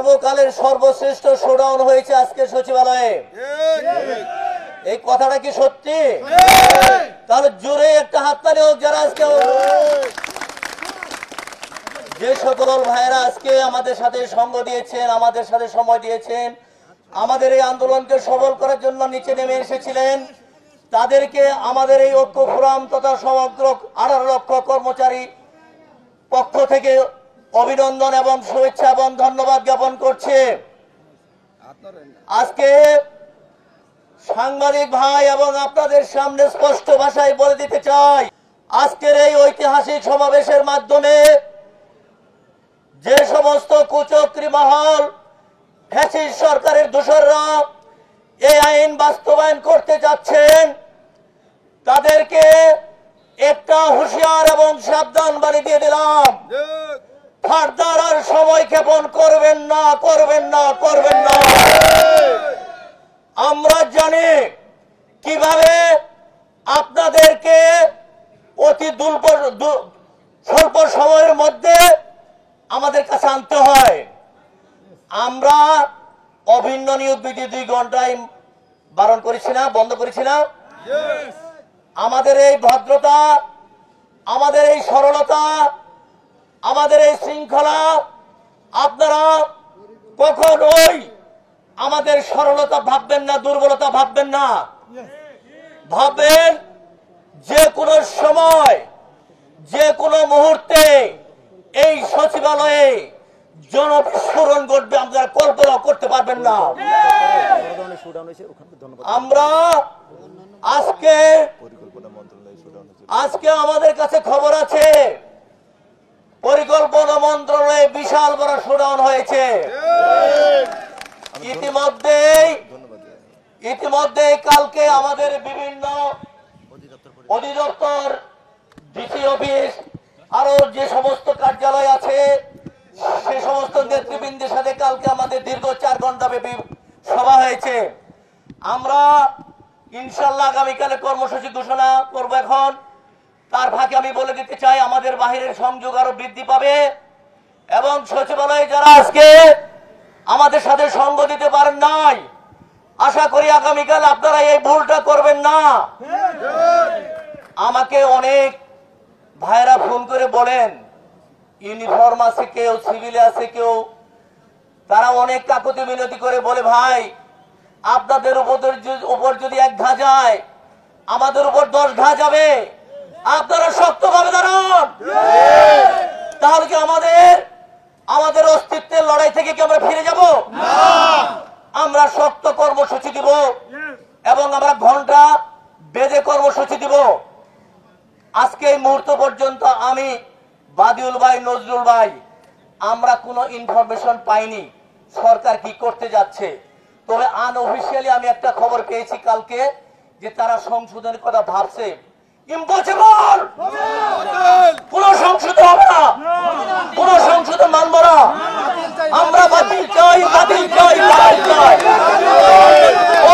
সর্বকালের সর্বশ্রেষ্ঠ শোডাউন হয়েছে আজকে সচিবালয়ে। এই কথাটা কি সত্যি? তাহলে জোরে একটা হাততালি হোক যারা আজকে, যে সকল ভাইয়েরা আজকে আমাদের সাথে সঙ্গ দিয়েছেন, আমাদের সাথে সময় দিয়েছেন, আমাদের এই আন্দোলনকে সবল করার জন্য নিচে নেমে এসেছিলেন, তাদেরকে আমাদের এই ঐক্য ফোরাম তথা সমগ্র 18 লক্ষ কর্মচারী পক্ষ থেকে অভিনন্দন এবং শুভেচ্ছা এবং ধন্যবাদ জ্ঞাপন করছে। আজকে সাংবাদিক ভাই এবং আপনাদের সামনে স্পষ্ট ভাষায় বলে দিতে চাই, আজকের এই ঐতিহাসিক সমাবেশের মাধ্যমে যে সমস্ত কুচক্রী মহল, ফ্যাসিস্ট সরকারের দোসররা এই আইন বাস্তবায়ন করতে যাচ্ছেন, তাদেরকে একটা হুঁশিয়ার এবং সাবধান বাণী দিয়ে দিলাম, ফার্দার আর সময় ক্ষেপণ করবেন না, করবেন না, করবেন না। আমরা জানি কিভাবে আপনাদেরকে অতি স্বল্প সময়ের মধ্যে আমাদের কাছে আনতে হয়। আমরা অভিন্ন নিয়োগ বিধি 2 ঘন্টায় বারণ করেছি না, বন্ধ করেছি না? আমাদের এই ভদ্রতা, আমাদের এই সরলতা, আমাদের এই শৃঙ্খলা, আপনারা কখনোই আমাদের সরলতা ভাববেন না, দুর্বলতা ভাববেন না। ভাববেন যে কোনো সময়, যে কোনো মুহূর্তে এই সচিবালয়ে জনবিস্ফোরণ ঘটবে, আপনারা কল্পনা করতে পারবেন না। আমরা আজকে আমাদের কাছে খবর আছে, পরিকল্পনা মন্ত্রণালয়ে বিশাল বড় শোডাউন হয়েছে। ইতিমধ্যে কালকে আমাদের বিভিন্ন অধিদপ্তর, ডিসি অফিস, আরো যে সমস্ত কার্যালয় আছে, সে সমস্ত নেতৃবৃন্দের সাথে কালকে আমাদের দীর্ঘ 4 ঘন্টা ব্যাপী সভা হয়েছে। আমরা ইনশাল্লাহ আগামীকালে কর্মসূচি ঘোষণা করব। এখন তার ফাঁকে আমি বলে দিতে চাই, আমাদের বাহিরের সংযোগ আরো বৃদ্ধি পাবে এবং সচিবালয়ে যারা আজকে আমাদের সাথে সঙ্গ দিতে পারেন নাই, আশা করি আগামীকাল আপনারা এই ভুলটা করবেন না। আমাকে অনেক ভাইরা ফোন করে বলেন, ইউনিফর্ম আছে কেউ, সিভিলে আছে কেউ, তারা অনেক কাকুতি মিনতি করে বলে, ভাই আপনাদের উপর যদি 1 ঘা যায়, আমাদের উপর 10 ঘা যাবে, আপনারা শক্তভাবে দাঁড়ান। তাহলে কি আমাদের অস্তিত্বের লড়াই থেকে কি আমরা ফিরে যাব? আমরা শক্ত কর্মসূচি দিব এবং আমরা ঘন্টা বেঁধে কর্মসূচি দিব। আজকে এই মুহূর্ত পর্যন্ত আমি, বাদিউল ভাই, নজরুল ভাই, আমরা কোনো ইনফরমেশন পাইনি সরকার কি করতে যাচ্ছে। তবে আনঅফিশিয়ালি আমি একটা খবর পেয়েছি কালকে, যে তারা সংশোধনের কথা ভাবছে। ইম্পসিবল! কোন সংশোধন হবে না, কোন সংশোধন মানব না। আমরা বাতিল চাই, বাতিল চাই, বাতিল চাই।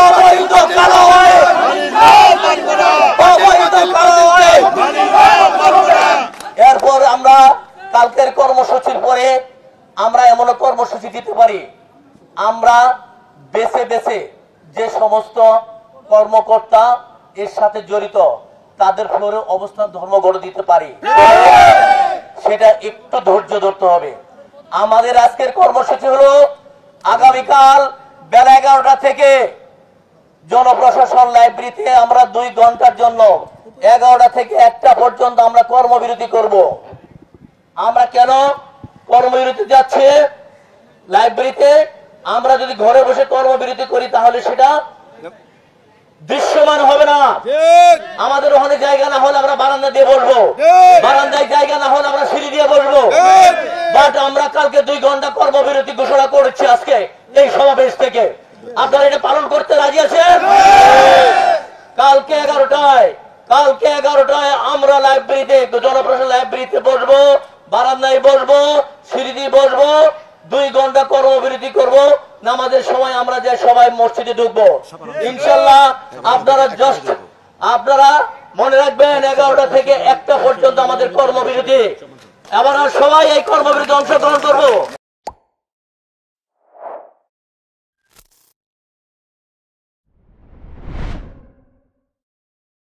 অবৈধ কালো হয়, অবৈধ কালো হয়। এরপর আমরা কালকের কর্মসূচির পরে আমরা এমন কর্মসূচি দিতে পারি, আমরা বেছে বেছে যে সমস্ত কর্মকর্তা এর সাথে জড়িত তাদের ফ্লোরে অবস্থান ধর্মঘট দিতে পারি। সেটা একটু ধৈর্য ধরতে হবে। আমাদের আজকের কর্মসূচি হলো আগামীকাল বেলা 11টা থেকে জনপ্রশাসন লাইব্রেরিতে আমরা 2 ঘন্টার জন্য 11টা থেকে 1টা পর্যন্ত আমরা কর্মবিরতি করব। আমরা কেন কর্মবিরতি যাচ্ছি লাইব্রেরিতে? আমরা যদি ঘরে বসে কর্মবিরতি করি তাহলে সেটা দৃশ্যমান হবে না। আমাদের ওখানে জায়গা না হলে আমরা বারান্দা দিয়ে বসবো, বারান্দায় জায়গা না হলে আমরা সিঁড়ি দিয়ে বসবো। বাট আমরা কালকে 2 ঘন্টা কর্মবিরতি ঘোষণা করেছি আজকে এই সমাবেশ থেকে। আপনারা এটা পালন করতে রাজি আছেন? কালকে 11টায় আমরা লাইব্রেরিতে, জনপ্রশাসন লাইব্রেরিতে বসবো, বারান্দায় বসবো, সিঁড়ি দিয়ে বসবো, 2 ঘন্টা কর্মবিরতি করব। নামাজের সময় আমরা যে সবাই মসজিদে ঢুকবো ইনশাল্লাহ। আপনারা মনে রাখবেন 11টা থেকে 1টা পর্যন্ত আমাদের কর্মবিরতি। আমরা সবাই এই কর্মবিরতি অংশগ্রহণ করবো।